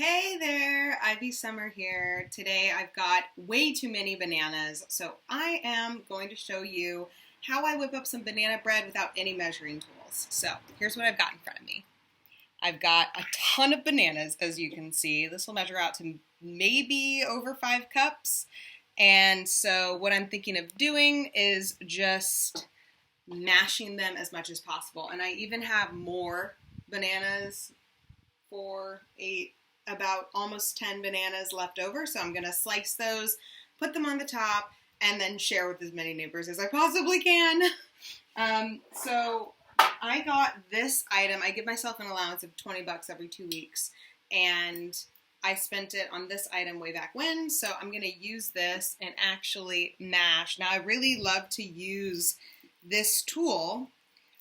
Hey there, Ivy Summer here. Today I've got way too many bananas, so I am going to show you how I whip up some banana bread without any measuring tools. So here's what I've got in front of me. I've got a ton of bananas, as you can see. This will measure out to maybe over 5 cups. And so what I'm thinking of doing is just mashing them as much as possible. And I even have more bananas, 4, 8, about almost 10 bananas left over. So I'm going to slice those, put them on the top, and then share with as many neighbors as I possibly can. So I got this item. I give myself an allowance of 20 bucks every 2 weeks, and I spent it on this item way back when, so I'm going to use this and actually mash. Now, I really love to use this tool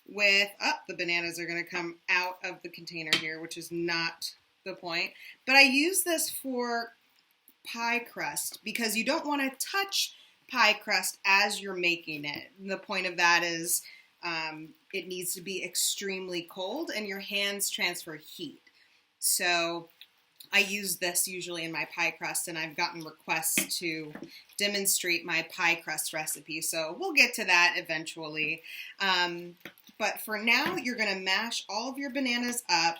with, the bananas are going to come out of the container here, which is not the point, but I use this for pie crust because you don't want to touch pie crust as you're making it. And the point of that is it needs to be extremely cold and your hands transfer heat. So I use this usually in my pie crust, and I've gotten requests to demonstrate my pie crust recipe, so we'll get to that eventually. But for now, you're going to mash all of your bananas up.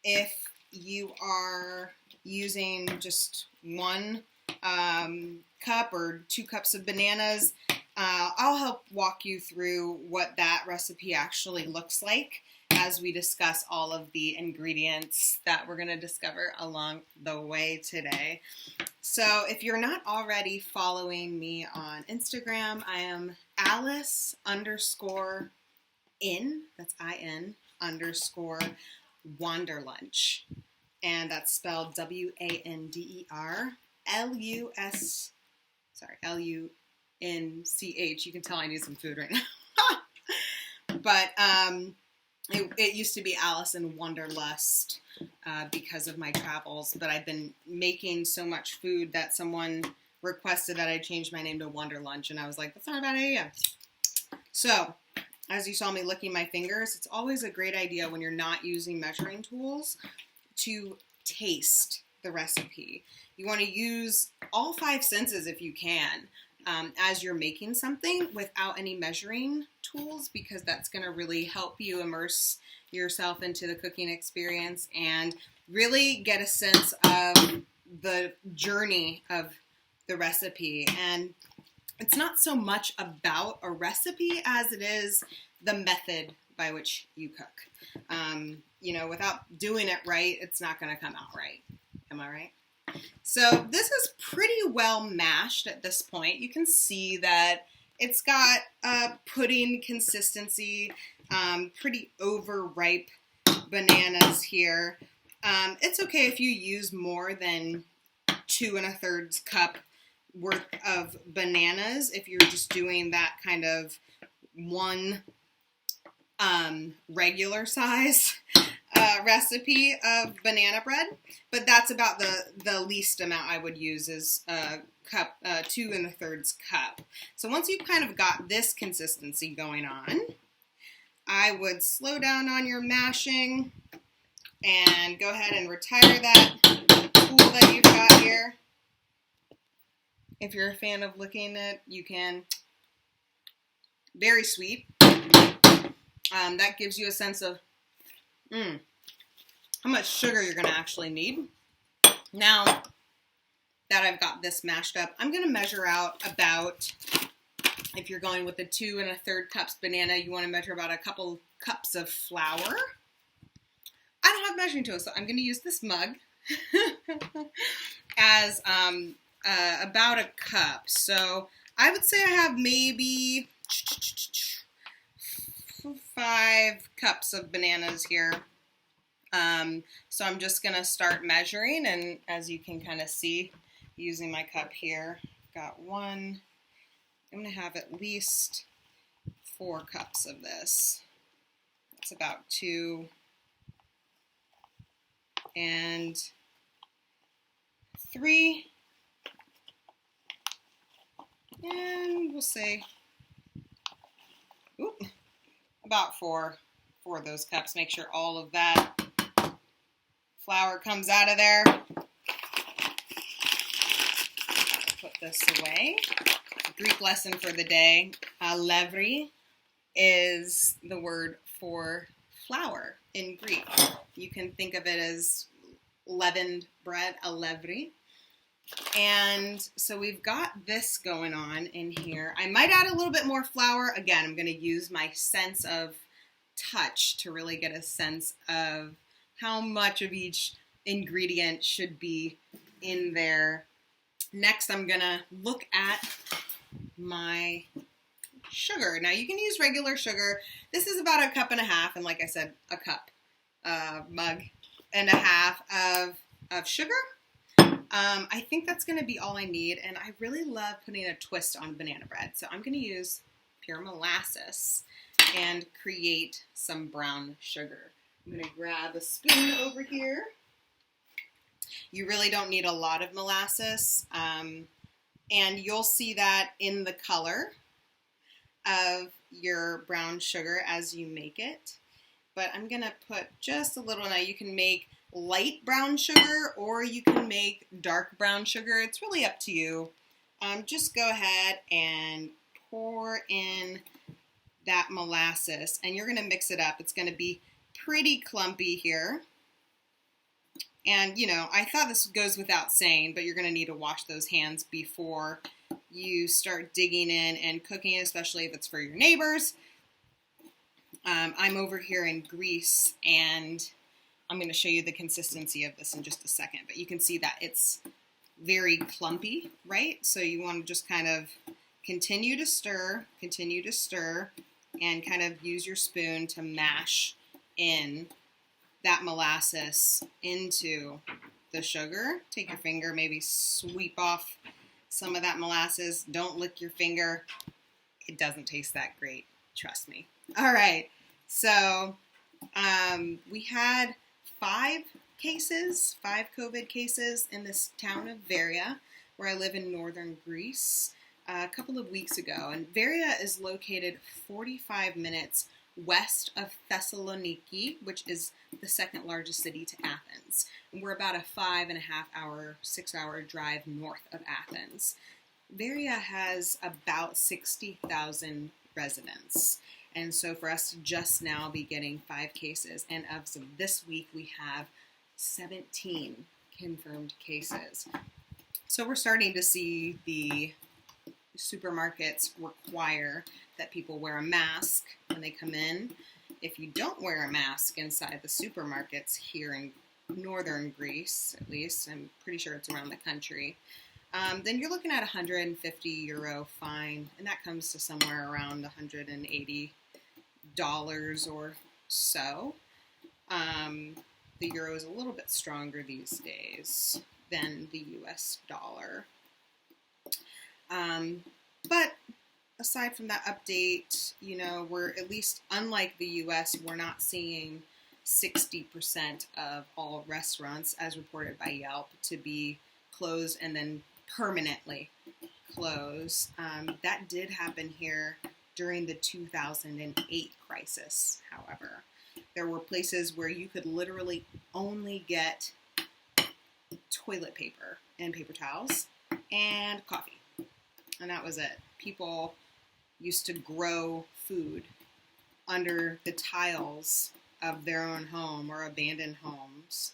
If you are using just 1 cup or 2 cups of bananas, I'll help walk you through what that recipe actually looks like as we discuss all of the ingredients that we're going to discover along the way today. So if you're not already following me on Instagram, I am Alice_in, that's IN, _Wanderlunch. And that's spelled Lunch. You can tell I need some food right now. But it used to be Alice in Wanderlust because of my travels. But I've been making so much food that someone requested that I change my name to Wanderlunch. And I was like, that's not a bad idea. So as you saw me licking my fingers, it's always a great idea when you're not using measuring tools to taste the recipe. You want to use all 5 senses if you can as you're making something without any measuring tools, because that's going to really help you immerse yourself into the cooking experience and really get a sense of the journey of the recipe. And it's not so much about a recipe as it is the method by which you cook. Without doing it right, it's not going to come out right. Am I right? So this is pretty well mashed at this point. You can see that it's got a pudding consistency, pretty overripe bananas here. It's okay if you use more than 2 1/3 cup worth of bananas if you're just doing that kind of one regular size recipe of banana bread, but that's about the least amount I would use is a cup, 2 1/3 cup. So once you've kind of got this consistency going on, I would slow down on your mashing and go ahead and retire that tool that you've got here. If you're a fan of licking it, you can. Very sweet. That gives you a sense of how much sugar you're going to actually need. Now that I've got this mashed up, I'm going to measure out about, if you're going with the 2 1/3 cups banana, you want to measure about a couple cups of flour. I don't have measuring tools, so I'm going to use this mug as about a cup. So I would say I have maybe 5 cups of bananas here. So I'm just going to start measuring, and as you can kind of see using my cup here, I've got 1. I'm going to have at least 4 cups of this. That's about 2. And 3. And we'll say about 4 of those cups. Make sure all of that flour comes out of there. Put this away. Greek lesson for the day. Alevri is the word for flour in Greek. You can think of it as leavened bread, alevri. And so we've got this going on in here. I might add a little bit more flour. Again, I'm going to use my sense of touch to really get a sense of how much of each ingredient should be in there. Next, I'm going to look at my sugar. Now, you can use regular sugar. This is about 1.5 cups, and like I said, a cup, mug and a half of sugar. I think that's going to be all I need, and I really love putting a twist on banana bread. So I'm going to use pure molasses and create some brown sugar. I'm going to grab a spoon over here. You really don't need a lot of molasses, and you'll see that in the color of your brown sugar as you make it. But I'm going to put just a little. Now you can make light brown sugar or you can make dark brown sugar. It's really up to you. Just go ahead and pour in that molasses, and you're going to mix it up. It's going to be pretty clumpy here. And, you know, I thought this goes without saying, but you're going to need to wash those hands before you start digging in and cooking, especially if it's for your neighbors. I'm over here in Greece, and I'm going to show you the consistency of this in just a second. But you can see that it's very clumpy, right? So you want to just kind of continue to stir, and kind of use your spoon to mash in that molasses into the sugar. Take your finger, maybe sweep off some of that molasses. Don't lick your finger. It doesn't taste that great, trust me. All right, so we had 5 COVID cases in this town of Veria, where I live in northern Greece, a couple of weeks ago. And Veria is located 45 minutes west of Thessaloniki, which is the second largest city to Athens. And we're about a 5.5-hour, 6-hour drive north of Athens. Veria has about 60,000 residents. And so for us to just now be getting 5 cases, and as of this week, we have 17 confirmed cases. So we're starting to see the supermarkets require that people wear a mask when they come in. If you don't wear a mask inside the supermarkets here in northern Greece, at least, I'm pretty sure it's around the country, then you're looking at €150 fine, and that comes to somewhere around $180 or so. The euro is a little bit stronger these days than the US dollar. But aside from that update, you know, we're at least, unlike the US, we're not seeing 60% of all restaurants, as reported by Yelp, to be closed and then permanently closed. That did happen here during the 2008 crisis, however. There were places where you could literally only get toilet paper and paper towels and coffee. And that was it. People used to grow food under the tiles of their own home or abandoned homes.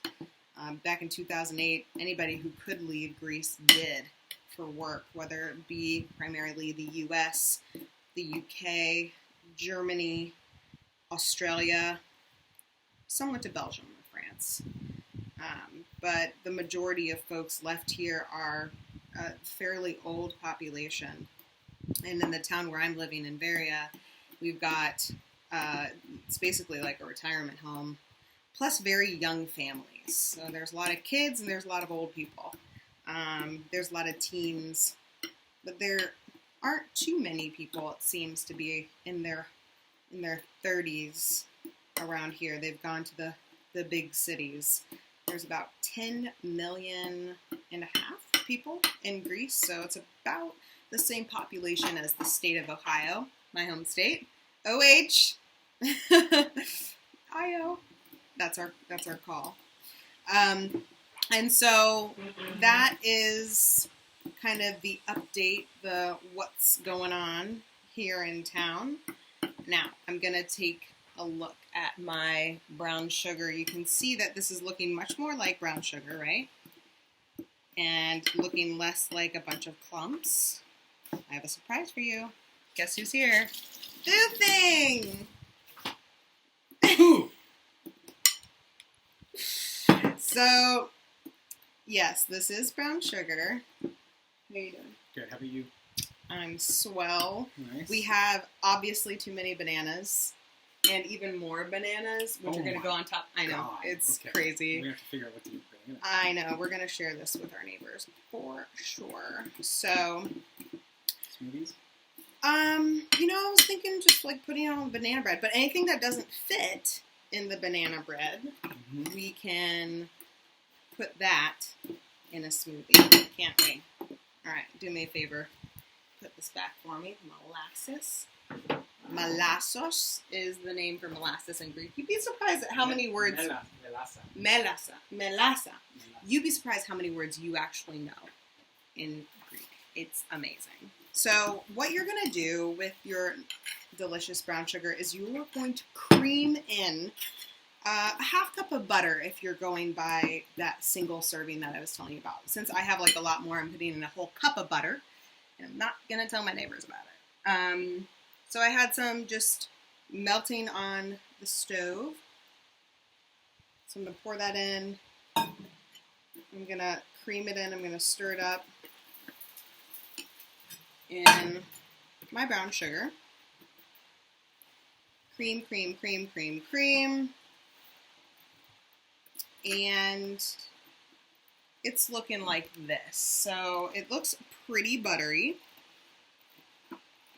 Back in 2008, anybody who could leave Greece did for work, whether it be primarily the US, the UK, Germany, Australia. Some went to Belgium or France. But the majority of folks left here are a fairly old population. And in the town where I'm living in Veria, we've got, it's basically like a retirement home, plus very young families. So there's a lot of kids and there's a lot of old people. There's a lot of teens, but there aren't too many people, it seems to be, in their 30s around here. They've gone to the big cities. There's about 10.5 million people in Greece, so it's about the same population as the state of Ohio, my home state. OH, IO. That's our call. And so that is kind of the update, the what's going on here in town. Now, I'm going to take a look at my brown sugar. You can see that this is looking much more like brown sugar, right? And looking less like a bunch of clumps. I have a surprise for you. Guess who's here? Boofing! So, yes, this is brown sugar. How are you doing? Good. How about you? I'm swell. Nice. We have obviously too many bananas and even more bananas, which are going to go on top. I know. God. It's Okay. crazy. We have to figure out what to do with bananas. I know. We're going to share this with our neighbors for sure. So, Smoothies? I was thinking just like putting on banana bread, but anything that doesn't fit in the banana bread, we can put that in a smoothie, can't we? All right, do me a favor. Put this back for me. Molasses. Molassos is the name for molasses in Greek. You'd be surprised at how many words... Melassa. You'd be surprised how many words you actually know in Greek. It's amazing. So what you're going to do with your delicious brown sugar is you're going to cream in a half cup of butter if you're going by that single serving that I was telling you about. Since I have like a lot more, I'm putting in a whole cup of butter. And I'm not going to tell my neighbors about it. So I had some just melting on the stove. So I'm going to pour that in. I'm going to cream it in. I'm going to stir it up in my brown sugar. Cream, cream, cream, cream, cream. And it's looking like this. So it looks pretty buttery.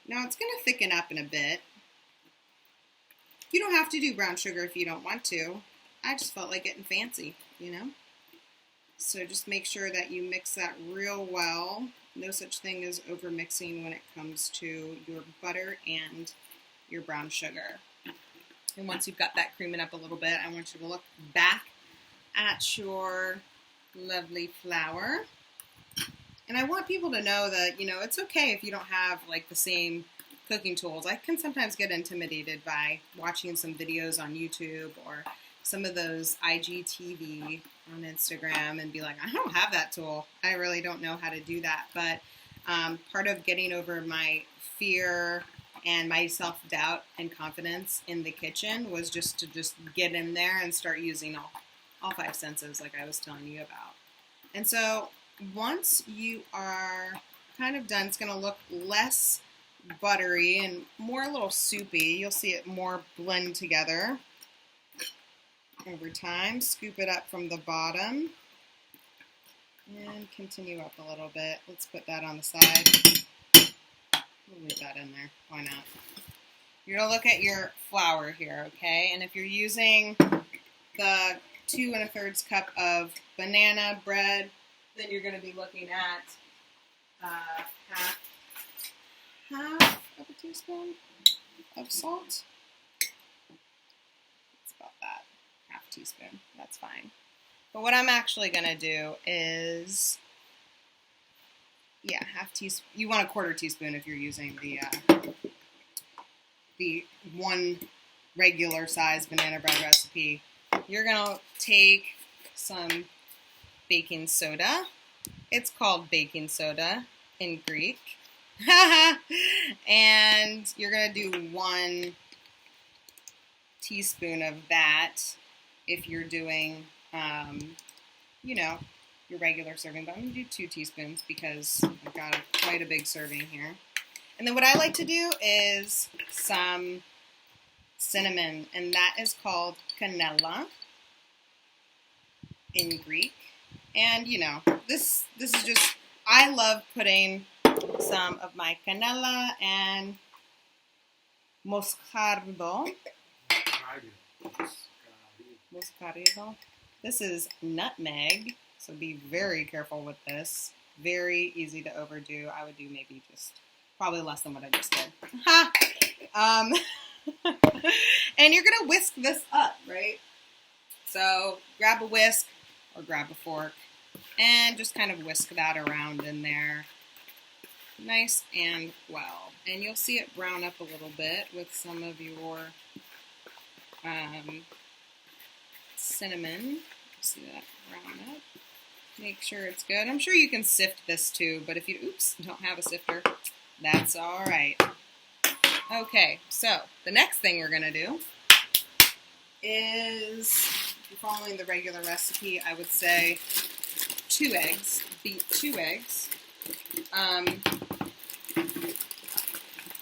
Now it's going to thicken up in a bit. You don't have to do brown sugar if you don't want to. I just felt like getting fancy, So just make sure that you mix that real well. No such thing as over mixing when it comes to your butter and your brown sugar. And once you've got that creaming up a little bit, I want you to look back at your lovely flour. And I want people to know that, it's okay if you don't have like the same cooking tools. I can sometimes get intimidated by watching some videos on YouTube or some of those IGTV on Instagram and be like, I don't have that tool. I really don't know how to do that. But part of getting over my fear and my self-doubt and confidence in the kitchen was just to get in there and start using all five senses like I was telling you about. And so once you are kind of done, it's going to look less buttery and more a little soupy. You'll see it more blend together over time. Scoop it up from the bottom and continue up a little bit. Let's put that on the side. We'll leave that in there. Why not? You're going to look at your flour here, okay? And if you're using the 2 1/3 cup of banana bread, then you're going to be looking at half of a teaspoon of salt. It's about that, half teaspoon. That's fine. But what I'm actually going to do is, half teaspoon. You want a 1/4 teaspoon if you're using the one regular size banana bread recipe. You're going to take some baking soda. It's called baking soda in Greek. And you're going to do 1 teaspoon of that if you're doing, your regular serving. But I'm going to do 2 teaspoons because I've got quite a big serving here. And then what I like to do is some cinnamon, and that is called canela in Greek. And this is just, I love putting some of my canela and moscardo. Moscardo. This is nutmeg, so be very careful with this. Very easy to overdo. I would do maybe just probably less than what I just did. And you're gonna whisk this up, right? So grab a whisk, or grab a fork and just kind of whisk that around in there nice and well. And you'll see it brown up a little bit with some of your cinnamon. See that brown up? Make sure it's good. I'm sure you can sift this too, but if you, don't have a sifter, that's all right. Okay, so the next thing we're gonna do is, if you're following the regular recipe, I would say 2 eggs. Beat 2 eggs.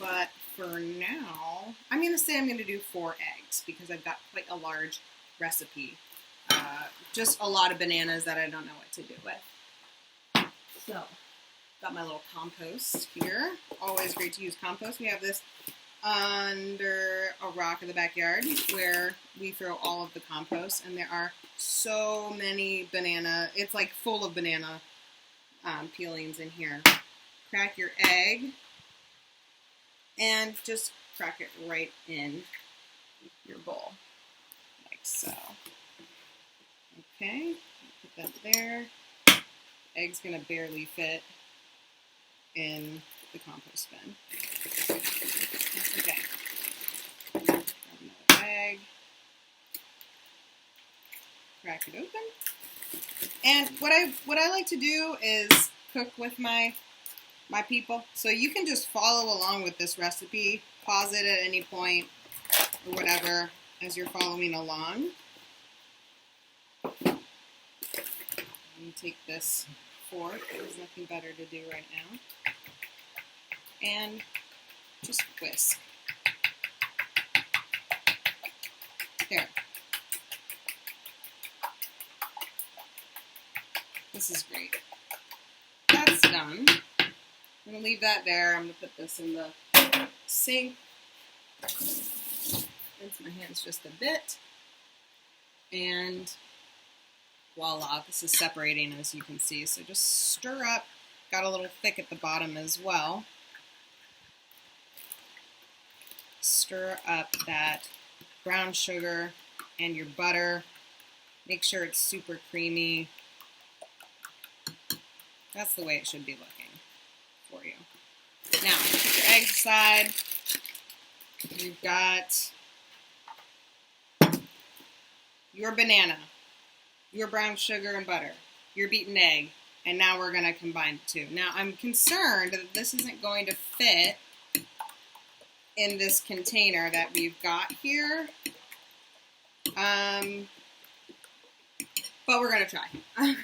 But for now, I'm gonna say I'm gonna do 4 eggs because I've got quite a large recipe. Just a lot of bananas that I don't know what to do with. So, got my little compost here. Always great to use compost. We have this under a rock in the backyard where we throw all of the compost, and there are so many banana, it's like full of banana peelings in here. Crack your egg and just crack it right in your bowl, like so. Okay, put that there. Egg's gonna barely fit in the compost bin. That's okay. Grab another egg. Crack it open. And what I like to do is cook with my people. So you can just follow along with this recipe. Pause it at any point or whatever as you're following along. Let me take this fork. There's nothing better to do right now. And just whisk. There. This is great. That's done. I'm going to leave that there. I'm going to put this in the sink. Rinse my hands just a bit. And voila, this is separating as you can see. So just stir up. Got a little thick at the bottom as well. Stir up that brown sugar and your butter. Make sure it's super creamy. That's the way it should be looking for you. Now, put your eggs aside. You've got your banana, your brown sugar and butter, your beaten egg, and now we're going to combine the two. Now, I'm concerned that this isn't going to fit in this container that we've got here, but we're going to try. I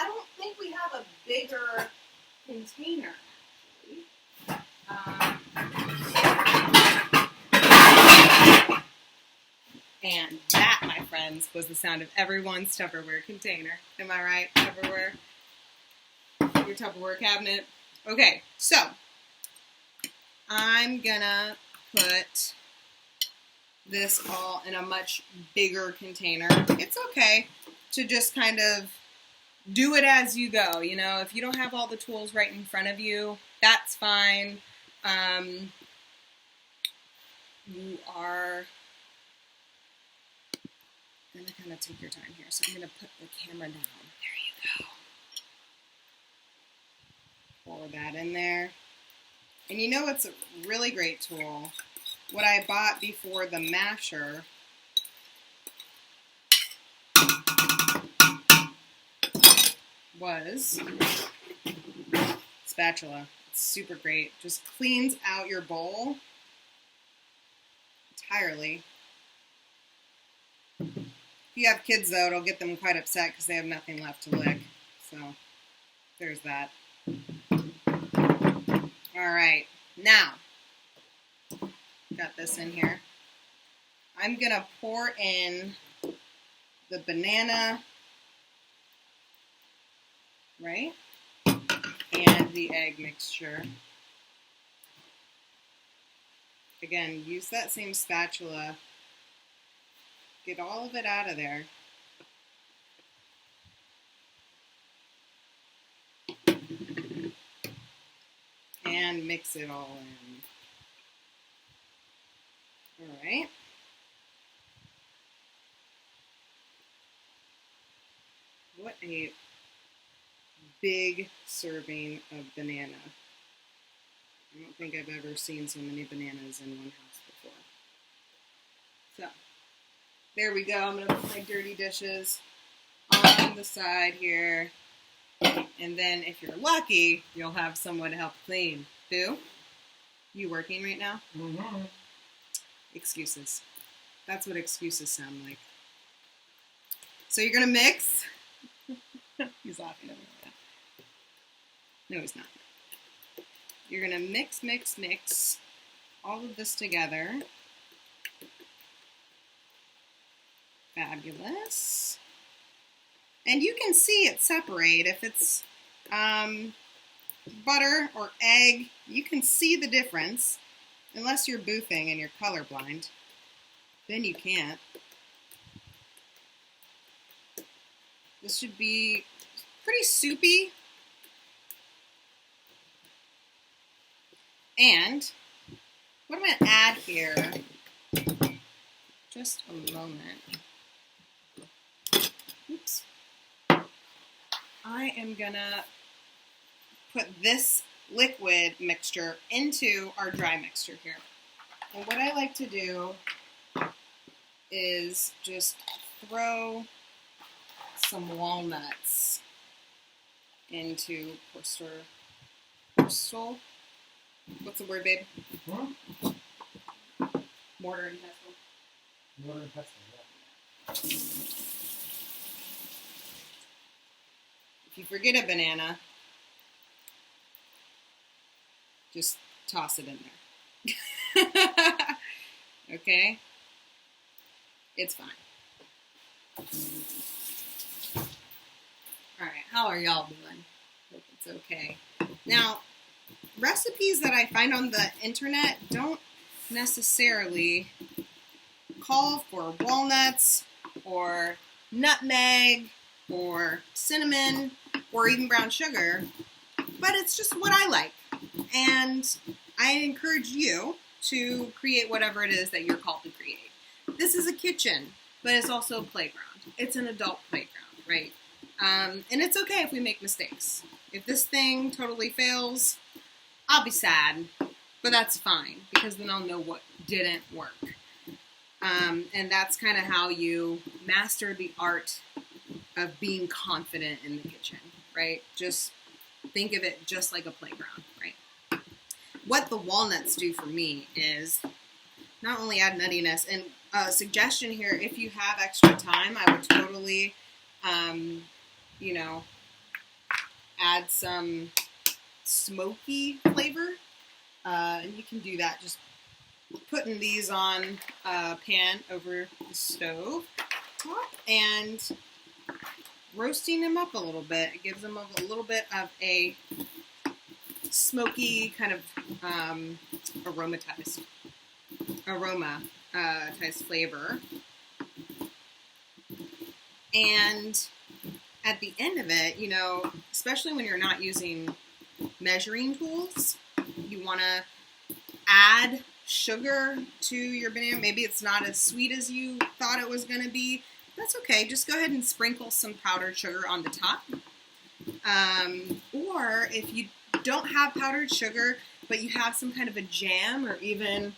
don't think we have a bigger container, and that, my friends, was the sound of everyone's Tupperware container. Am I right? Tupperware? Your Tupperware cabinet? Okay, so I'm gonna put this all in a much bigger container. It's okay to just kind of do it as you go. You know, if you don't have all the tools right in front of you, that's fine. You are going to kind of take your time here. So I'm going to put the camera down. There you go. Pour that in there. And you know it's a really great tool? What I bought before the masher was spatula. It's super great. Just cleans out your bowl entirely. If you have kids, though, it'll get them quite upset because they have nothing left to lick. So there's that. All right, now got this in here. I'm gonna pour in the banana, right? And the egg mixture. Again, use that same spatula. Get all of it out of there. And mix it all in. All right. What a big serving of banana. I don't think I've ever seen so many bananas in one house before. So, there we go. I'm going to put my dirty dishes on the side here. And then if you're lucky, you'll have someone to help clean. Boo? You working right now? Mm-hmm. Excuses. That's what excuses sound like. So you're going to mix. He's laughing at me right now. No, he's not. You're going to mix all of this together. Fabulous. And you can see it separate. If it's butter or egg, you can see the difference. Unless you're boofing and you're colorblind, then you can't. This should be pretty soupy. And what I'm going to add here, just a moment. Oops. I am going to put this liquid mixture into our dry mixture here. And what I like to do is just throw some walnuts into pestle. What's the word, babe? Huh? Mortar and pestle. Mortar and pestle, yeah. If you forget a banana, just toss it in there. Okay? It's fine. Alright, how are y'all doing? Hope it's okay. Now, recipes that I find on the internet don't necessarily call for walnuts or nutmeg or cinnamon or even brown sugar, but it's just what I like. And I encourage you to create whatever it is that you're called to create. This is a kitchen, but it's also a playground. It's an adult playground, right? And it's okay if we make mistakes. If this thing totally fails, I'll be sad, but that's fine, because then I'll know what didn't work. And that's kind of how you master the art of being confident in the kitchen, right? Just think of it just like a playground, right? What the walnuts do for me is not only add nuttiness, and a suggestion here, if you have extra time, I would totally, add some smoky flavor. And you can do that just putting these on a pan over the stove and roasting them up a little bit. It gives them a little bit of a smoky kind of aromatized flavor. And at the end of it, especially when you're not using measuring tools, you want to add sugar to your banana. Maybe it's not as sweet as you thought it was going to be. That's okay. Just go ahead and sprinkle some powdered sugar on the top. Or if you don't have powdered sugar, but you have some kind of a jam or even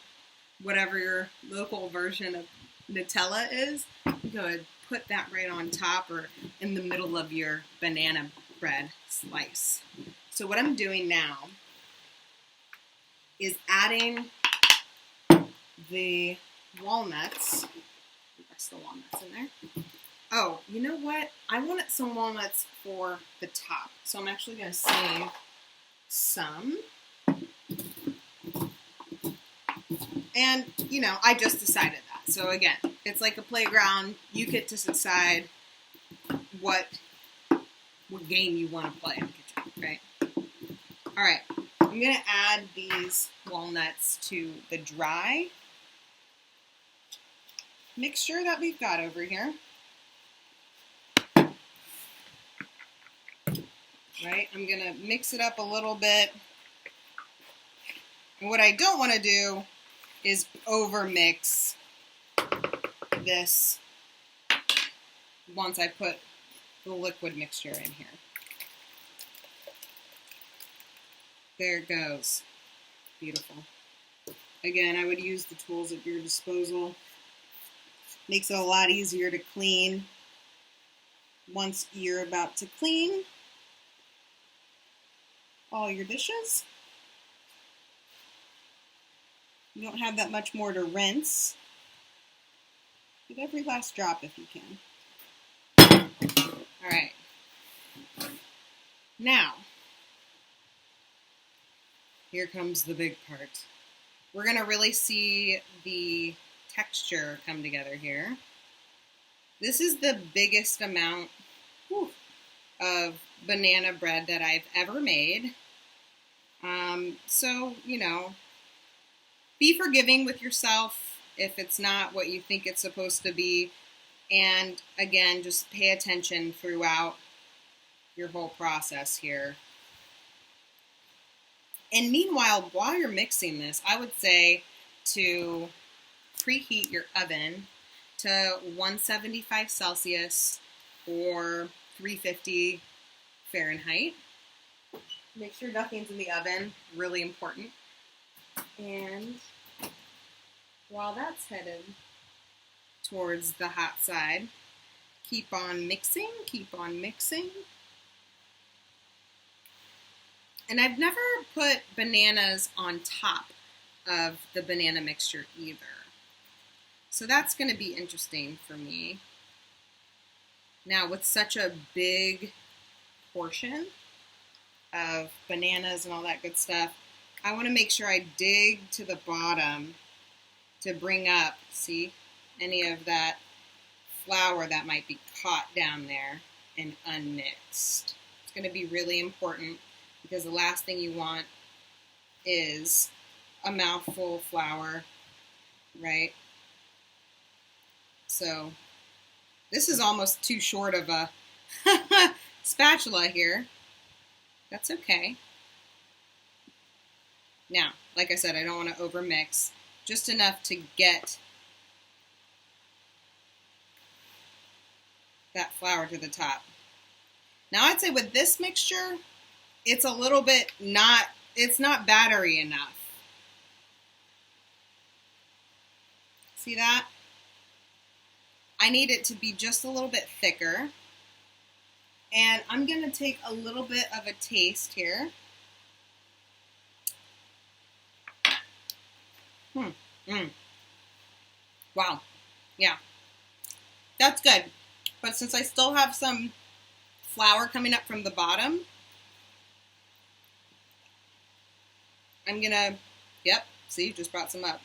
whatever your local version of Nutella is, go ahead, put that right on top or in the middle of your banana bread slice. So what I'm doing now is adding the walnuts. Press the walnuts in there. Oh, you know what? I wanted some walnuts for the top, so I'm actually going to save some. And, I just decided that. So again, it's like a playground. You get to decide what game you want to play in the kitchen, right? All right, I'm going to add these walnuts to the dry mixture that we've got over here. Right, I'm going to mix it up a little bit. And what I don't want to do is over-mix this once I put the liquid mixture in here. There it goes. Beautiful. Again, I would use the tools at your disposal. Makes it a lot easier to clean once you're about to clean all your dishes. You don't have that much more to rinse. Get every last drop if you can. All right. Now, here comes the big part. We're going to really see the texture come together here. This is the biggest amount of banana bread that I've ever made. So, you know, be forgiving with yourself if it's not what you think it's supposed to be. And again, just pay attention throughout your whole process here. And meanwhile, while you're mixing this, I would say to preheat your oven to 175 Celsius or 350 Fahrenheit. Make sure nothing's in the oven, really important. And while that's headed towards the hot side, keep on mixing, keep on mixing. And I've never put bananas on top of the banana mixture either. So that's going to be interesting for me. Now, with such a big portion of bananas and all that good stuff, I want to make sure I dig to the bottom to bring up, see, any of that flour that might be caught down there and unmixed. It's going to be really important because the last thing you want is a mouthful of flour, right? So this is almost too short of a spatula here. That's okay. Now, like I said, I don't want to overmix. Just enough to get that flour to the top. Now, I'd say with this mixture, it's a little bit it's not battery enough. See that? I need it to be just a little bit thicker. And I'm going to take a little bit of a taste here. Wow. Yeah. That's good. But since I still have some flour coming up from the bottom, I'm going to, yep, see, just brought some up.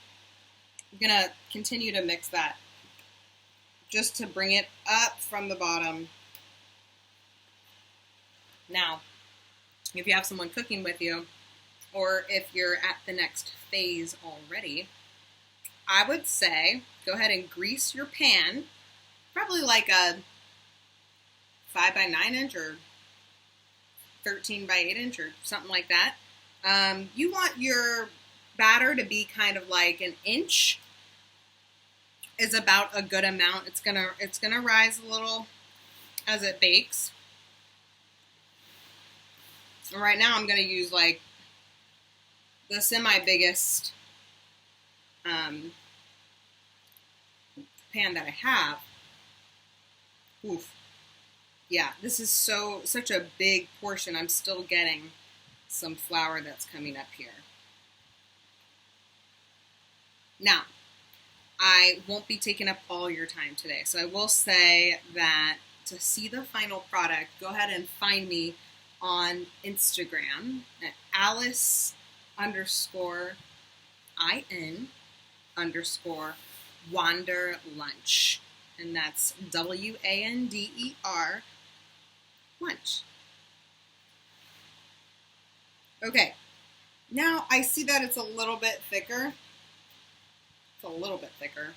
I'm going to continue to mix that just to bring it up from the bottom. Now, if you have someone cooking with you, or if you're at the next phase already, I would say go ahead and grease your pan, probably like a 5 by 9 inch or 13 by 8 inch or something like that. You want your batter to be kind of like an inch is about a good amount. It's gonna rise a little as it bakes. And right now I'm gonna use like the semi-biggest pan that I have. Oof. Yeah, this is such a big portion. I'm still getting some flour that's coming up here. Now, I won't be taking up all your time today, so I will say that to see the final product, go ahead and find me on Instagram at Alice_IN_Wander_lunch. And that's WANDER lunch. Okay, now I see that it's a little bit thicker. It's a little bit thicker.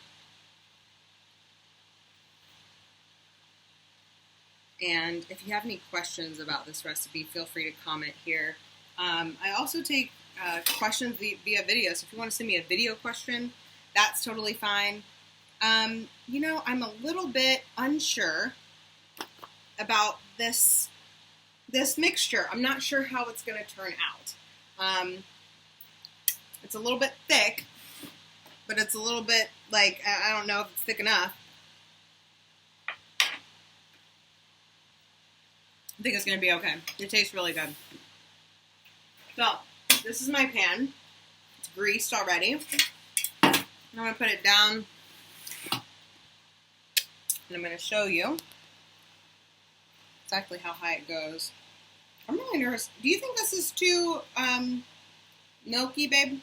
And if you have any questions about this recipe, feel free to comment here. I also take questions via video, so if you want to send me a video question, that's totally fine. You know, I'm a little bit unsure about this mixture. I'm not sure how it's going to turn out. It's a little bit thick, but it's a little bit like, I don't know if it's thick enough. I think it's going to be okay. It tastes really good. So, this is my pan. It's greased already. I'm going to put it down, and I'm going to show you exactly how high it goes. I'm really nervous. Do you think this is too milky, babe?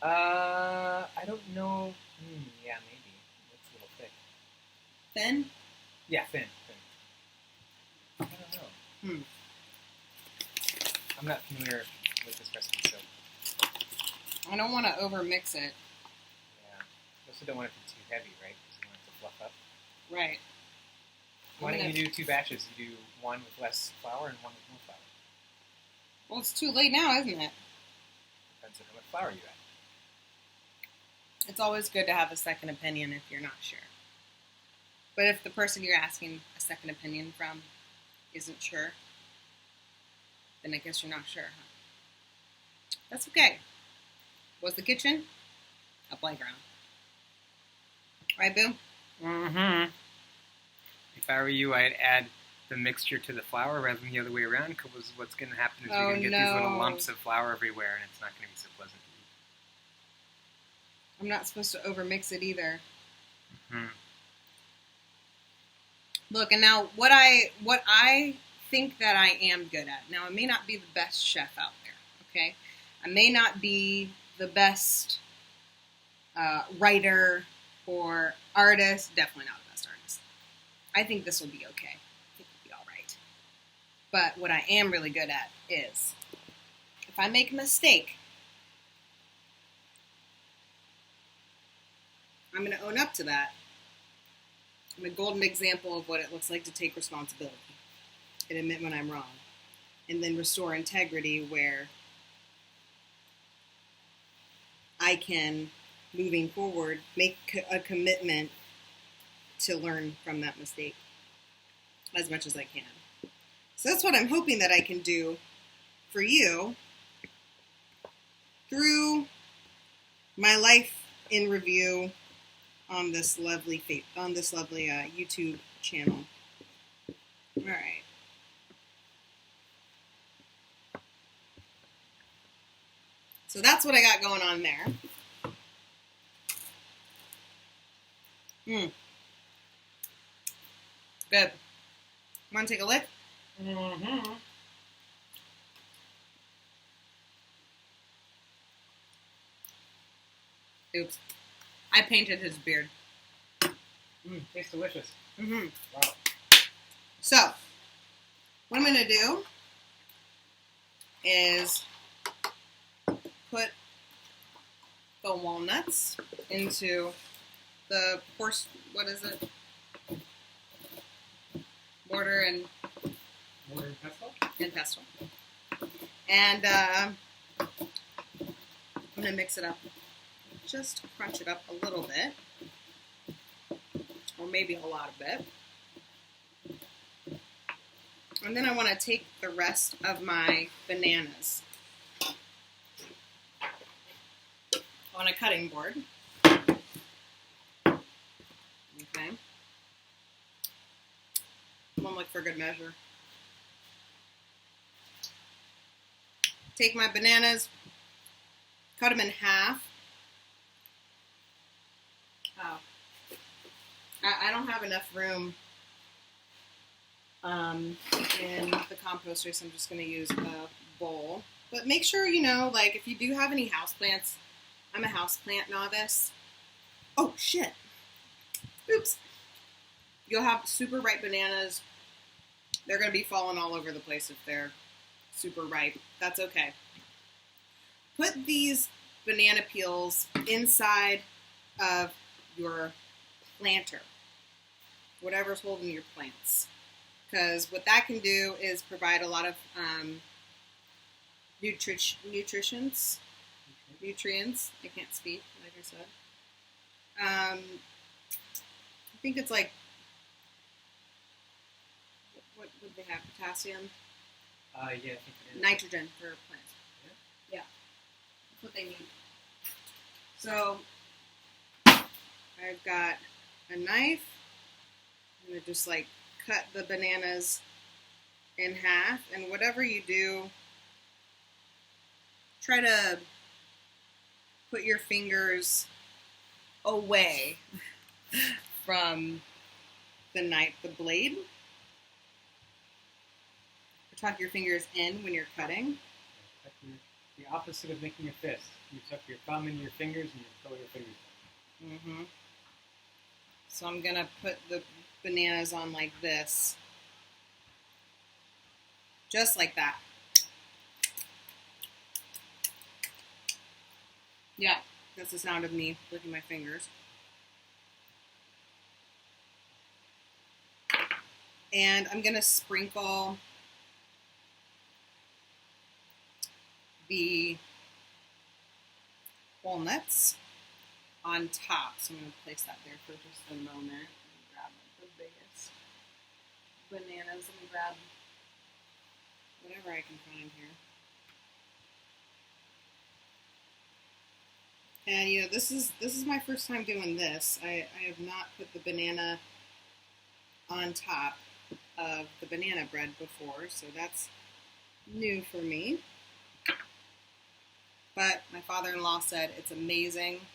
I don't know. Yeah, maybe. It's a little thick. Thin? Yeah, thin. I don't know. I'm not familiar with this recipe, so. I don't want to overmix it. Yeah. You also don't want it to be too heavy, right? Because you want it to fluff up. Right. Why don't you do 2 batches? You do one with less flour and one with more flour. Well, it's too late now, isn't it? Depends on how much flour you add. It's always good to have a second opinion if you're not sure. But if the person you're asking a second opinion from isn't sure, then I guess you're not sure, huh? That's okay. Was the kitchen a playground? Right, Boo? Mm-hmm. If I were you, I'd add the mixture to the flour rather than the other way around, because what's going to happen is you're going to get these little lumps of flour everywhere, and it's not going to be so pleasant to eat. I'm not supposed to overmix it either. Mm-hmm. Look, and now what I think that I am good at. Now, I may not be the best chef out there, okay? I may not be the best writer or artist. Definitely not the best artist. I think this will be okay. I think it'll be all right. But what I am really good at is, if I make a mistake, I'm going to own up to that. I'm a golden example of what it looks like to take responsibility and admit when I'm wrong, and then restore integrity where I can, moving forward, make a commitment to learn from that mistake as much as I can. So that's what I'm hoping that I can do for you through my life in review on this lovely YouTube channel. All right. So that's what I got going on there. Good. Want to take a lick? Mm-hmm. Oops. I painted his beard. Tastes delicious. Mm-hmm. Wow. So, what I'm going to do is put the walnuts into the mortar and pestle. And I'm going to mix it up. Just crunch it up a little bit. Or maybe a lot of it. And then I want to take the rest of my bananas on a cutting board. Okay. One look for good measure. Take my bananas, cut them in half. Oh. I don't have enough room in the composter, so I'm just going to use a bowl. But make sure, like, if you do have any houseplants, I'm a houseplant novice. Oh, shit. Oops. You'll have super ripe bananas. They're going to be falling all over the place if they're super ripe. That's okay. Put these banana peels inside of your planter, whatever's holding your plants, because what that can do is provide a lot of nutrients nutrients. I can't speak, like I said. I think it's like, what would they have? Potassium? Yeah, I think it is. Nitrogen for plants. Yeah. That's what they need. So, I've got a knife. I'm going to just like cut the bananas in half. And whatever you do, try to put your fingers away from the blade. Tuck your fingers in when you're cutting. The opposite of making a fist. You tuck your thumb into your fingers and you throw your fingers down. Mm-hmm. So I'm going to put the bananas on like this. Just like that. Yeah, that's the sound of me licking my fingers. And I'm going to sprinkle the walnuts on top. So I'm going to place that there for just a moment and grab the biggest bananas. Let me grab whatever I can find here. And you know, this is my first time doing this. I have not put the banana on top of the banana bread before, so that's new for me. But my father-in-law said it's amazing,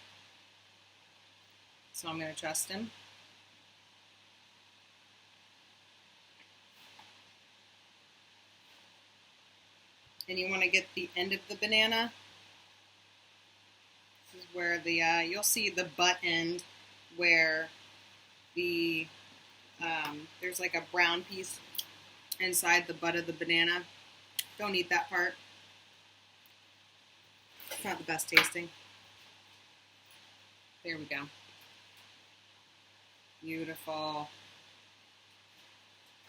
so I'm going to trust him. And you want to get the end of the banana. This is where the you'll see the butt end where the there's like a brown piece inside the butt of the banana. Don't eat that part. It's not the best tasting. There we go. Beautiful.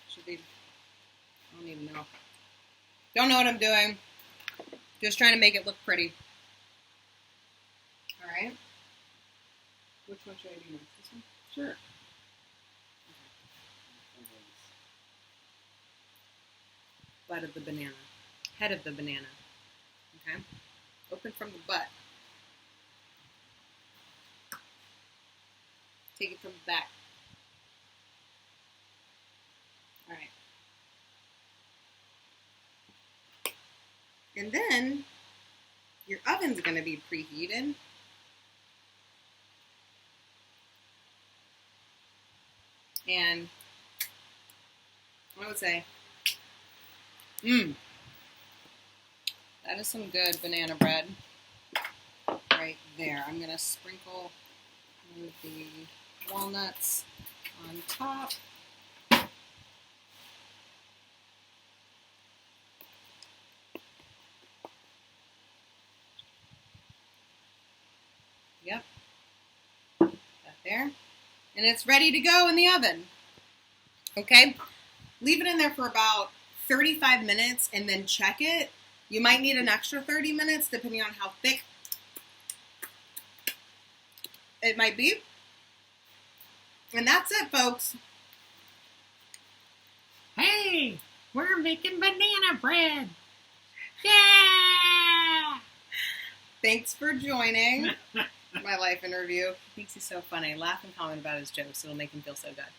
Should be. I don't even know. Don't know what I'm doing. Just trying to make it look pretty. All right. Which one should I do next? This one? Sure. Butt of the banana. Head of the banana. Okay? Open from the butt. Take it from the back. Alright. And then your oven's going to be preheated. And I would say, that is some good banana bread right there. I'm going to sprinkle the walnuts on top. Yep. That there. And it's ready to go in the oven. Okay? Leave it in there for about 35 minutes and then check it. You might need an extra 30 minutes depending on how thick it might be. And that's it, folks. Hey, we're making banana bread. Yeah! Thanks for joining my life interview. He thinks he's so funny. Laugh and comment about his jokes. It'll make him feel so good.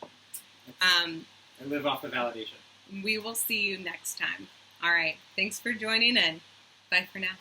I live off the validation. We will see you next time. All right. Thanks for joining in. Bye for now.